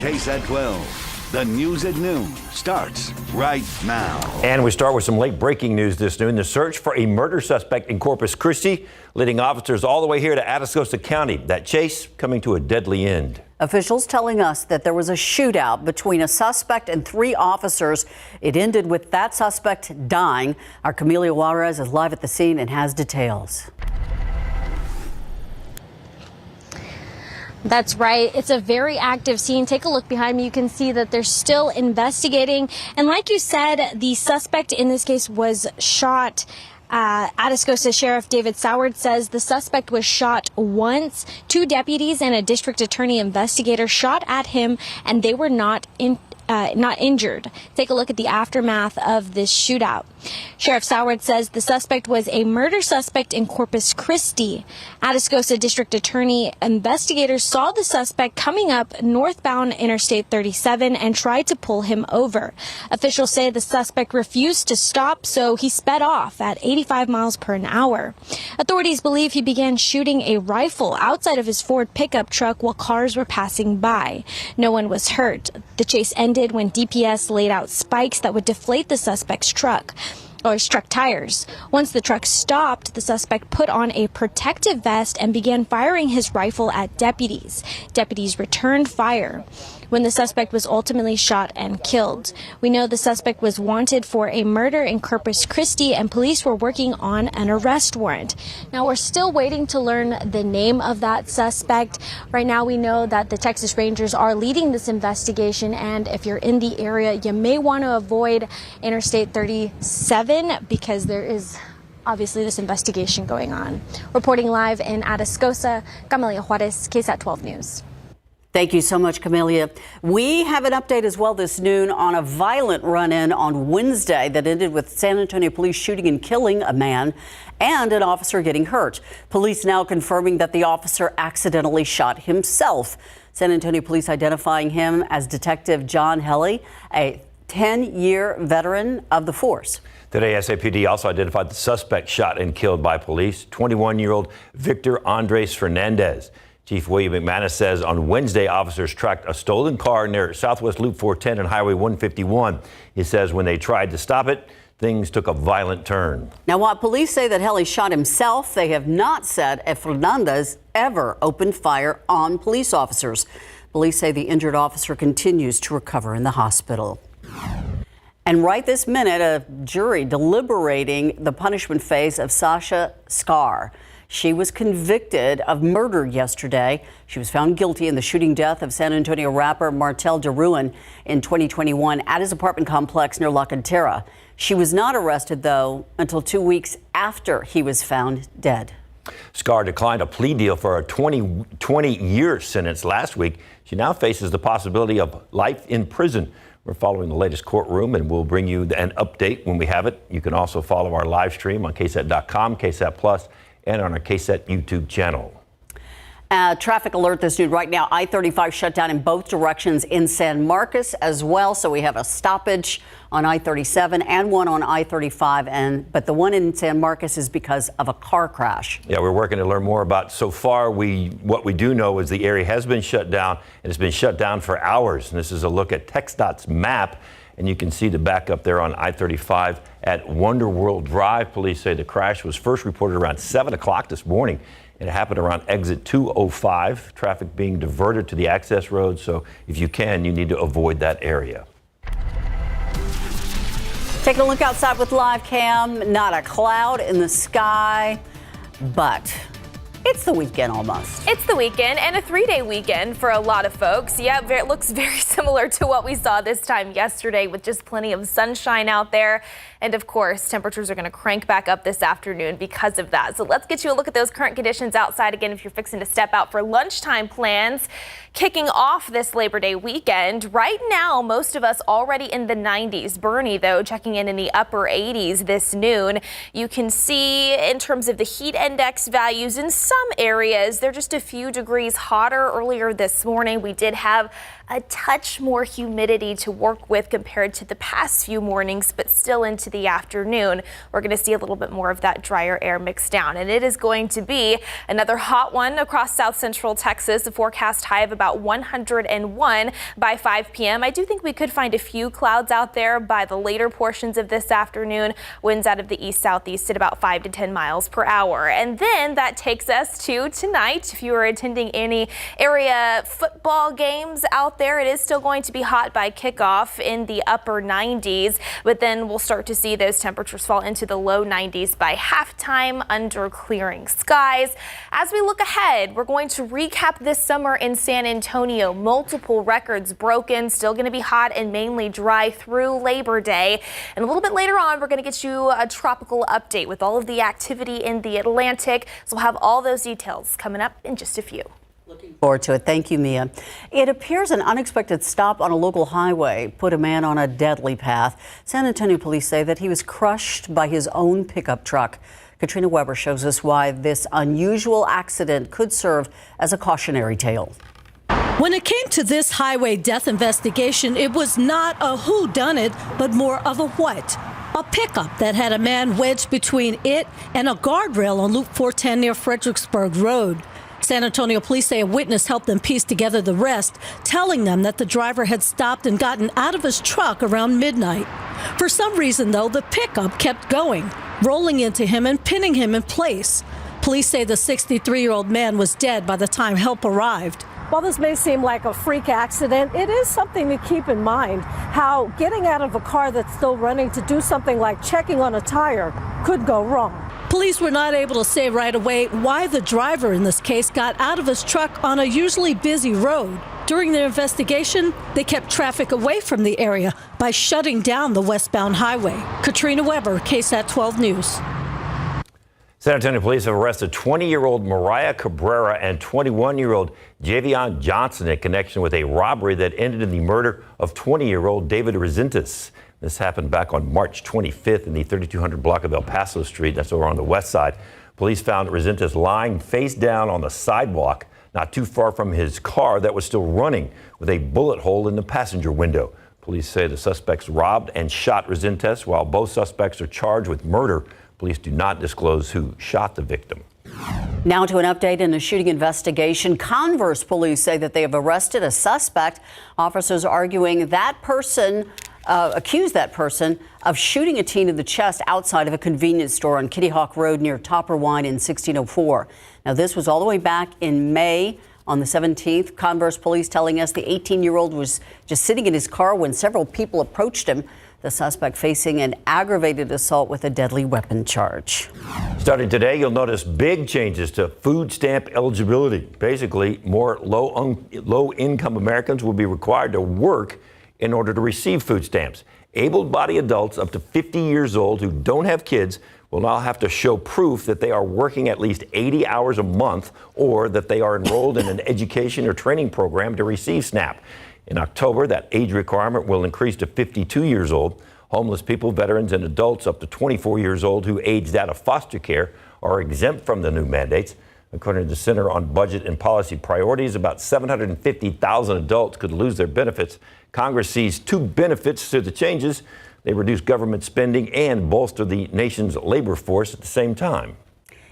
KSAT12, the news at noon starts right now. And we start with some late breaking news this noon. The search for a murder suspect in Corpus Christi, leading officers all the way here to Atascosa County. That chase coming to a deadly end. Officials telling us that there was a shootout between a suspect and 3 officers. It ended with that suspect dying. Our Camelia Juarez is live at the scene and has details. That's right. It's a very active scene. Take a look behind me. You can see that they're still investigating. And like you said, the suspect in this case was shot. Atascosa Sheriff David Soward says the suspect was shot once. 2 deputies and a district attorney investigator shot at him, and they were not injured. Take a look at the aftermath of this shootout. Sheriff Soward says the suspect was a murder suspect in Corpus Christi. Atascosa District Attorney investigators saw the suspect coming up northbound Interstate 37 and tried to pull him over. Officials say the suspect refused to stop, so he sped off at 85 miles per hour. Authorities believe he began shooting a rifle outside of his Ford pickup truck while cars were passing by. No one was hurt. The chase ended when DPS laid out spikes that would deflate the suspect's truck, or struck tires. Once the truck stopped, the suspect put on a protective vest and began firing his rifle at deputies. Deputies returned fire when the suspect was ultimately shot and killed. We know the suspect was wanted for a murder in Corpus Christi, and police were working on an arrest warrant. Now, we're still waiting to learn the name of that suspect. Right now, we know that the Texas Rangers are leading this investigation, and if you're in the area, you may want to avoid Interstate 37 because there is obviously this investigation going on. Reporting live in Atascosa, Camelia Juarez, KSAT 12 News. Thank you so much, Camelia. We have an update as well this noon on a violent run-in on Wednesday that ended with San Antonio police shooting and killing a man and an officer getting hurt. Police now confirming that the officer accidentally shot himself. San Antonio police identifying him as Detective John Helly, a 10-year veteran of the force. Today, SAPD also identified the suspect shot and killed by police, 21-year-old Victor Andres Fernandez. Chief William McManus says on Wednesday, officers tracked a stolen car near Southwest Loop 410 and Highway 151. He says when they tried to stop it, things took a violent turn. Now, while police say that Helly shot himself, they have not said if Fernandez ever opened fire on police officers. Police say the injured officer continues to recover in the hospital. And right this minute, a jury deliberating the punishment phase of Sasha Scar. She was convicted of murder yesterday. She was found guilty in the shooting death of San Antonio rapper Martel DeRuin in 2021 at his apartment complex near La Cantera. She was not arrested, though, until 2 weeks after he was found dead. Scar declined a plea deal for a 20-year sentence last week. She now faces the possibility of life in prison. We're following the latest courtroom, and we'll bring you an update when we have it. You can also follow our live stream on KSAT.com, KSAT Plus, and on our KSAT YouTube channel. Traffic alert this noon right now. I-35 shut down in both directions in San Marcos as well. So we have a stoppage on I-37 and one on I-35. But the one in San Marcos is because of a car crash. Yeah, we're working to learn more about so far. What we do know is the area has been shut down, and it's been shut down for hours. And this is a look at TxDOT's map. And you can see the backup there on I-35 at Wonder World Drive. Police say the crash was first reported around 7 o'clock this morning. It happened around exit 205, traffic being diverted to the access road. So if you can, you need to avoid that area. Taking a look outside with live cam. Not a cloud in the sky, but it's the weekend almost. It's the weekend, and a 3-day weekend for a lot of folks. Yeah, it looks very similar to what we saw this time yesterday with just plenty of sunshine out there. And of course, temperatures are going to crank back up this afternoon because of that. So let's get you a look at those current conditions outside again if you're fixing to step out for lunchtime plans. Kicking off this Labor Day weekend, right now, most of us already in the 90s. Bernie, though, checking in the upper 80s this noon. You can see in terms of the heat index values in some areas, they're just a few degrees hotter. Earlier this morning, we did have a touch more humidity to work with compared to the past few mornings, but still into the afternoon, we're going to see a little bit more of that drier air mixed down. And it is going to be another hot one across south central Texas. The forecast high of about 101 by 5 p.m. I do think we could find a few clouds out there by the later portions of this afternoon. Winds out of the east-southeast at about 5 to 10 miles per hour. And then that takes us to tonight. If you are attending any area football games out there, it is still going to be hot by kickoff in the upper 90s, but then we'll start to see those temperatures fall into the low 90s by halftime under clearing skies. As we look ahead, we're going to recap this summer in San Antonio. Multiple records broken, still going to be hot and mainly dry through Labor Day. And a little bit later on, we're going to get you a tropical update with all of the activity in the Atlantic. So we'll have all those details coming up in just a few. Looking forward to it. Thank you, Mia. It appears an unexpected stop on a local highway put a man on a deadly path. San Antonio police say that he was crushed by his own pickup truck. Katrina Weber shows us why this unusual accident could serve as a cautionary tale. When it came to this highway death investigation, it was not a whodunit, but more of a what? A pickup that had a man wedged between it and a guardrail on Loop 410 near Fredericksburg Road. San Antonio police say a witness helped them piece together the rest, telling them that the driver had stopped and gotten out of his truck around midnight. For some reason, though, the pickup kept going, rolling into him and pinning him in place. Police say the 63-year-old man was dead by the time help arrived. While this may seem like a freak accident, it is something to keep in mind, how getting out of a car that's still running to do something like checking on a tire could go wrong. Police were not able to say right away why the driver in this case got out of his truck on a usually busy road. During their investigation, they kept traffic away from the area by shutting down the westbound highway. Katrina Weber, KSAT12 News. San Antonio police have arrested 20-year-old Mariah Cabrera and 21-year-old Javion Johnson in connection with a robbery that ended in the murder of 20-year-old David Resentis. This happened back on March 25th in the 3200 block of El Paso Street. That's over on the west side. Police found Resentis lying face down on the sidewalk, not too far from his car that was still running, with a bullet hole in the passenger window. Police say the suspects robbed and shot Resentis. While both suspects are charged with murder, police do not disclose who shot the victim. Now to an update in a shooting investigation. Converse police say that they have arrested a suspect. Officers arguing that person accused that person of shooting a teen in the chest outside of a convenience store on Kitty Hawk Road near Topper Wine in 1604. Now, this was all the way back in May on the 17th. Converse police telling us the 18-year-old was just sitting in his car when several people approached him. The suspect facing an aggravated assault with a deadly weapon charge. Starting today, you'll notice big changes to food stamp eligibility. Basically, more low-income Americans will be required to work in order to receive food stamps. Able-bodied adults up to 50 years old who don't have kids will now have to show proof that they are working at least 80 hours a month or that they are enrolled in an education or training program to receive SNAP. In October, that age requirement will increase to 52 years old. Homeless people, veterans, and adults up to 24 years old who aged out of foster care are exempt from the new mandates. According to the Center on Budget and Policy Priorities, about 750,000 adults could lose their benefits. Congress sees two benefits to the changes. They reduce government spending and bolster the nation's labor force at the same time.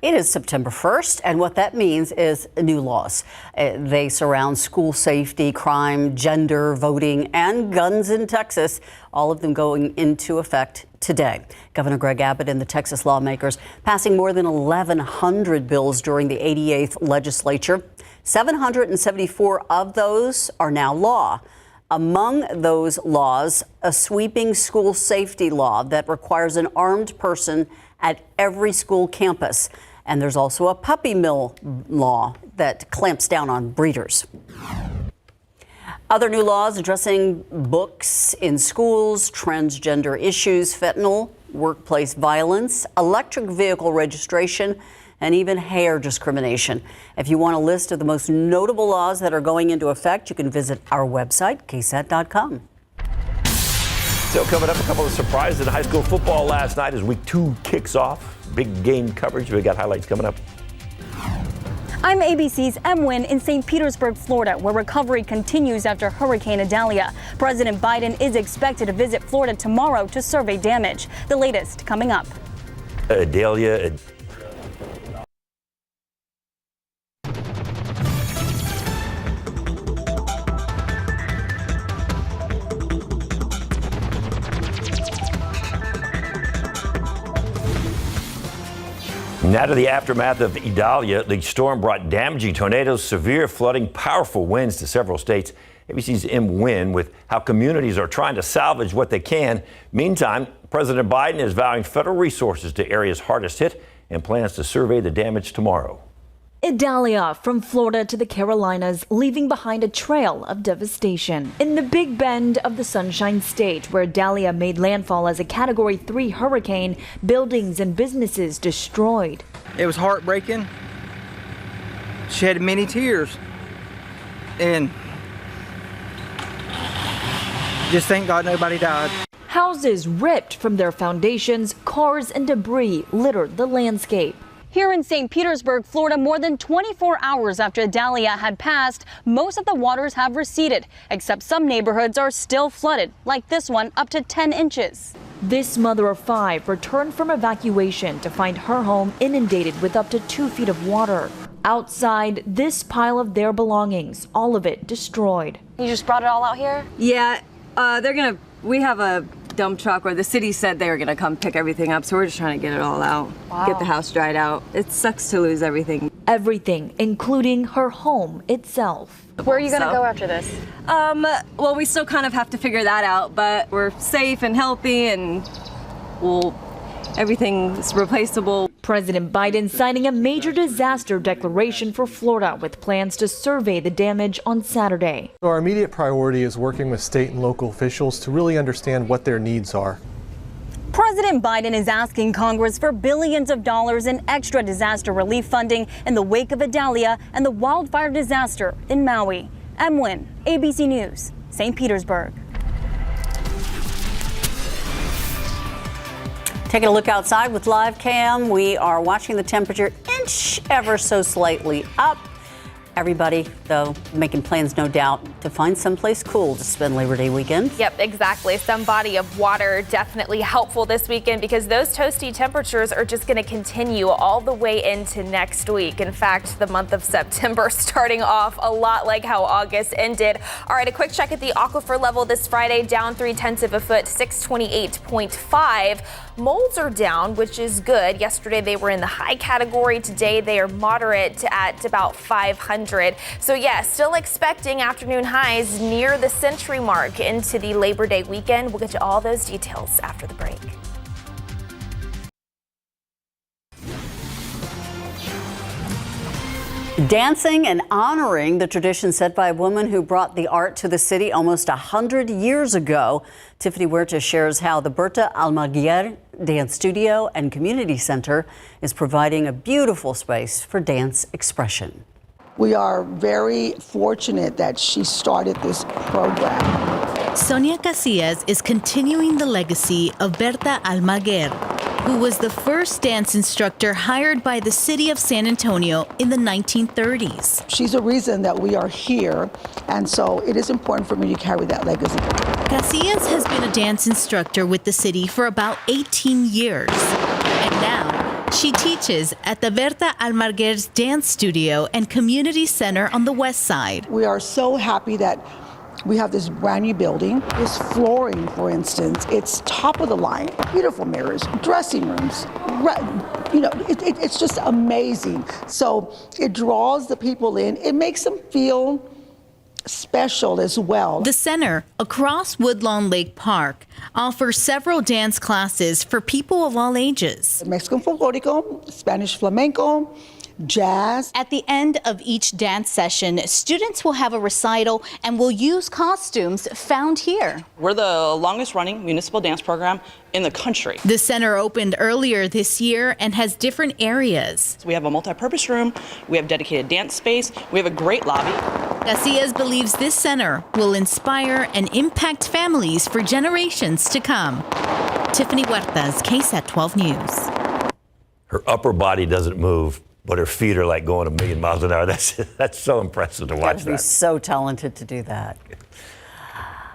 It is September 1st, and what that means is new laws. They surround school safety, crime, gender, voting, and guns in Texas, all of them going into effect today. Governor Greg Abbott and the Texas lawmakers passing more than 1,100 bills during the 88th legislature. 774 of those are now law. Among those laws, a sweeping school safety law that requires an armed person at every school campus. And there's also a puppy mill law that clamps down on breeders. Other new laws addressing books in schools, transgender issues, fentanyl, workplace violence, electric vehicle registration, and even hair discrimination. If you want a list of the most notable laws that are going into effect, you can visit our website, KSAT12. So coming up, a couple of surprises in high school football last night as week 2 kicks off. Big game coverage. We got highlights coming up. I'm ABC's M. Wynn in St. Petersburg, Florida, where recovery continues after Hurricane Idalia. President Biden is expected to visit Florida tomorrow to survey damage. The latest coming up. Idalia. Now to the aftermath of Idalia. The storm brought damaging tornadoes, severe flooding, powerful winds to several states. ABC's M. Wynn with how communities are trying to salvage what they can. Meantime, President Biden is vowing federal resources to areas hardest hit and plans to survey the damage tomorrow. Idalia from Florida to the Carolinas, leaving behind a trail of devastation. In the Big Bend of the Sunshine State, where Idalia made landfall as a Category 3 hurricane, buildings and businesses destroyed. It was heartbreaking. Shed many tears. And just thank God nobody died. Houses ripped from their foundations, cars and debris littered the landscape. Here in St. Petersburg, Florida, more than 24 hours after Idalia had passed, most of the waters have receded, except some neighborhoods are still flooded, like this one, up to 10 inches. This mother of 5 returned from evacuation to find her home inundated with up to 2 feet of water. Outside, this pile of their belongings, all of it destroyed. You just brought it all out here? Yeah, we have a dump truck, or the city said they were gonna come pick everything up, so we're just trying to get it all out. Wow. Get the house dried out. It sucks to lose everything. Everything, including her home itself. Where are you gonna go after this? Well, we still kind of have to figure that out, but we're safe and healthy, and everything's replaceable. President Biden signing a major disaster declaration for Florida with plans to survey the damage on Saturday. Our immediate priority is working with state and local officials to really understand what their needs are. President Biden is asking Congress for billions of dollars in extra disaster relief funding in the wake of Idalia and the wildfire disaster in Maui. M. Wynn, ABC News, St. Petersburg. Taking a look outside with live cam, we are watching the temperature inch ever so slightly up. Everybody, though, making plans, no doubt, to find someplace cool to spend Labor Day weekend. Yep, exactly. Some body of water definitely helpful this weekend because those toasty temperatures are just going to continue all the way into next week. In fact, the month of September starting off a lot like how August ended. All right, a quick check at the aquifer level this Friday, down 0.3 of a foot, 628.5. Molds are down, which is good. Yesterday they were in the high category. Today they are moderate at about 500. So yeah, still expecting afternoon highs near the century mark into the Labor Day weekend. We'll get you all those details after the break. Dancing and honoring the tradition set by a woman who brought the art to the city almost 100 years ago. Tiffany Huerta shares how the Berta Almaguer Dance Studio and Community Center is providing a beautiful space for dance expression. We are very fortunate that she started this program. Sonia Casillas is continuing the legacy of Berta Almaguer, who was the first dance instructor hired by the city of San Antonio in the 1930s. She's a reason that we are here, and so it is important for me to carry that legacy. Casillas has been a dance instructor with the city for about 18 years, and now she teaches at the Berta Almaguer's Dance Studio and Community Center on the west side. We are so happy that we have this brand new building. This flooring, for instance, it's top of the line. Beautiful mirrors, dressing rooms. It's just amazing. So it draws the people in. It makes them feel special as well. The center, across Woodlawn Lake Park, offers several dance classes for people of all ages. Mexican folklorico, Spanish flamenco, jazz. At the end of each dance session, students will have a recital and will use costumes found here. We're the longest running municipal dance program in the country. The center opened earlier this year and has different areas. So we have a multi-purpose room, we have dedicated dance space, we have a great lobby. Casillas believes this center will inspire and impact families for generations to come. Tiffany Huertas, KSAT12 News. Her upper body doesn't move. but her feet are like going a million miles an hour. That's so impressive to watch Be that. so talented to do that.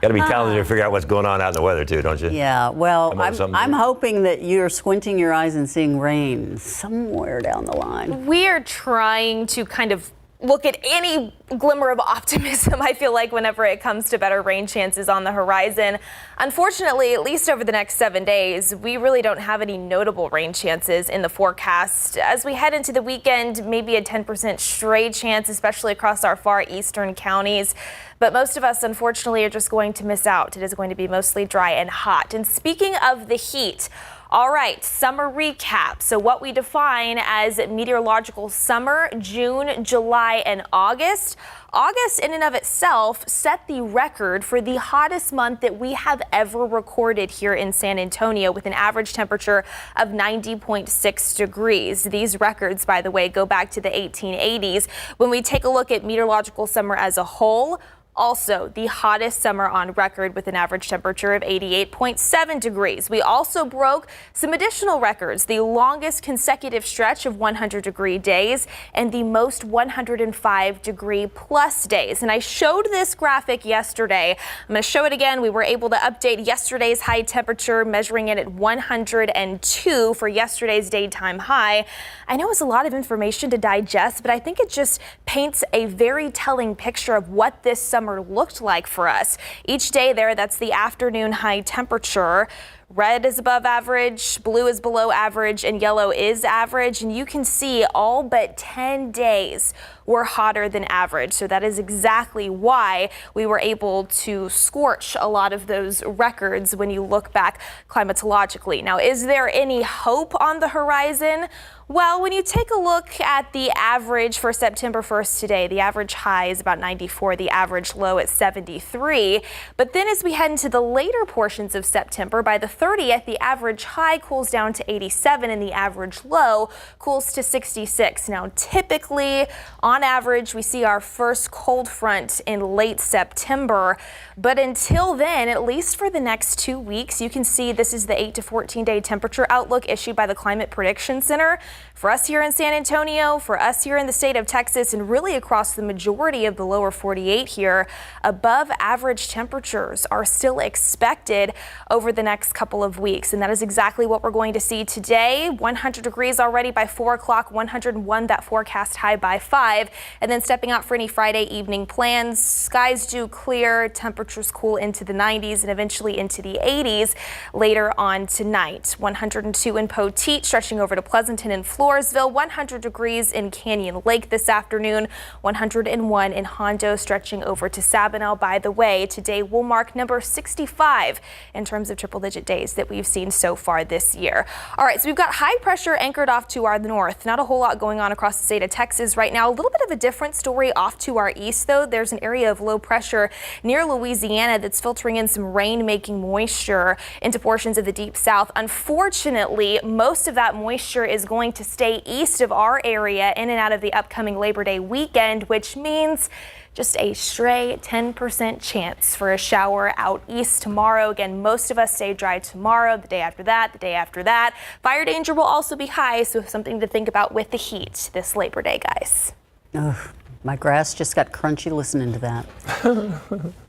Got to be talented to figure out what's going on out in the weather too, don't you? Yeah, well, Come up with something I'm new. hoping that you're squinting your eyes and seeing rain somewhere down the line. We are trying to kind of look at any glimmer of optimism, I feel like, whenever it comes to better rain chances on the horizon. Unfortunately, at least over the next 7 days, we really don't have any notable rain chances in the forecast. As we head into the weekend, maybe a 10% stray chance, especially across our far eastern counties. But most of us, unfortunately, are just going to miss out. It is going to be mostly dry and hot. And speaking of the heat, all right, summer recap. So what we define as meteorological summer, June, July, and August. August in and of itself set the record for the hottest month that we have ever recorded here in San Antonio, with an average temperature of 90.6 degrees. These records, by the way, go back to the 1880s. When we take a look at meteorological summer as a whole, also the hottest summer on record with an average temperature of 88.7 degrees. We also broke some additional records, the longest consecutive stretch of 100-degree days and the most 105-degree plus days. And I showed this graphic yesterday. I'm going to show it again. We were able to update yesterday's high temperature, measuring it at 102 for yesterday's daytime high. I know it's a lot of information to digest, but I think it just paints a very telling picture of what this summer looked like for us. Each day there, that's the afternoon high temperature. Red is above average, blue is below average, and yellow is average. And you can see all but 10 days were hotter than average. So that is exactly why we were able to scorch a lot of those records when you look back climatologically. Now, is there any hope on the horizon? Well, when you take a look at the average for September 1st today, the average high is about 94, the average low at 73. But then as we head into the later portions of September, by the 30th, the average high cools down to 87 and the average low cools to 66. Now, typically, on average, we see our first cold front in late September. But until then, at least for the next 2 weeks, you can see this is the 8 to 14 day temperature outlook issued by the Climate Prediction Center. For us here in San Antonio, for us here in the state of Texas, and really across the majority of the lower 48 here, above average temperatures are still expected over the next couple of weeks. And that is exactly what we're going to see today. 100 degrees already by 4 o'clock, 101 that forecast high by 5. And then stepping out for any Friday evening plans, skies do clear, temperatures cool into the 90s and eventually into the 80s later on tonight. 102 in Poteet, stretching over to Pleasanton and Floresville, 100 degrees in Canyon Lake this afternoon, 101 in Hondo, stretching over to Sabinal. By the way, today will mark number 65 in terms of triple-digit days that we've seen so far this year. All right, so we've got high pressure anchored off to our north. Not a whole lot going on across the state of Texas right now. A little bit of a different story off to our east, though. There's an area of low pressure near Louisiana that's filtering in some rain-making moisture into portions of the deep south. Unfortunately, most of that moisture is going to stay east of our area in and out of the upcoming Labor Day weekend, which means just a stray 10% chance for a shower out east tomorrow. Again, most of us stay dry tomorrow, the day after that, the day after that. Fire danger will also be high, so something to think about with the heat this Labor Day, guys. Ugh, my grass just got crunchy listening to that.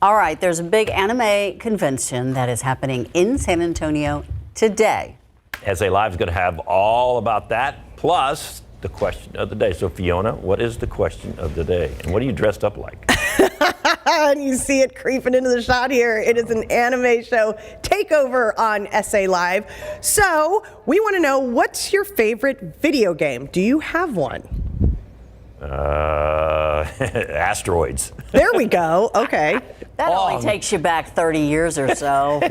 All right, there's a big anime convention that is happening in San Antonio today. KSA Live is going to have all about that, plus the question of the day. So, Fiona, what is the question of the day? And what are you dressed up like? And you see it creeping into the shot here. It is an anime show takeover on SA Live. So, we want to know, what's your favorite video game? Do you have one? Asteroids. There we go. Okay. That only takes you back 30 years or so.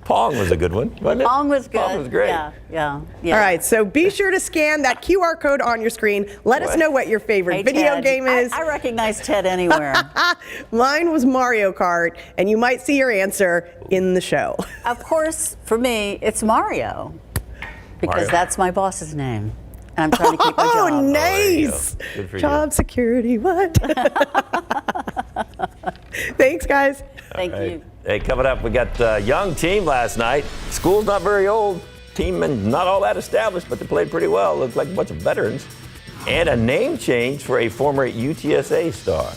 Pong was a good one, wasn't it? Pong was good. Pong was great. Yeah. All right, so be sure to scan that QR code on your screen. Let us know what your favorite video Ted. game is. I recognize Ted anywhere. Mine was Mario Kart, and you might see your answer in the show. Of course, for me, it's Mario, because that's my boss's name. And I'm trying to keep my job. Oh, nice. Good for Job security, what? Thanks, guys. Thank you. Hey, coming up, we got a young team last night. School's not very old. team and not all that established, but they played pretty well. Looked like a bunch of veterans. And a name change for a former UTSA star.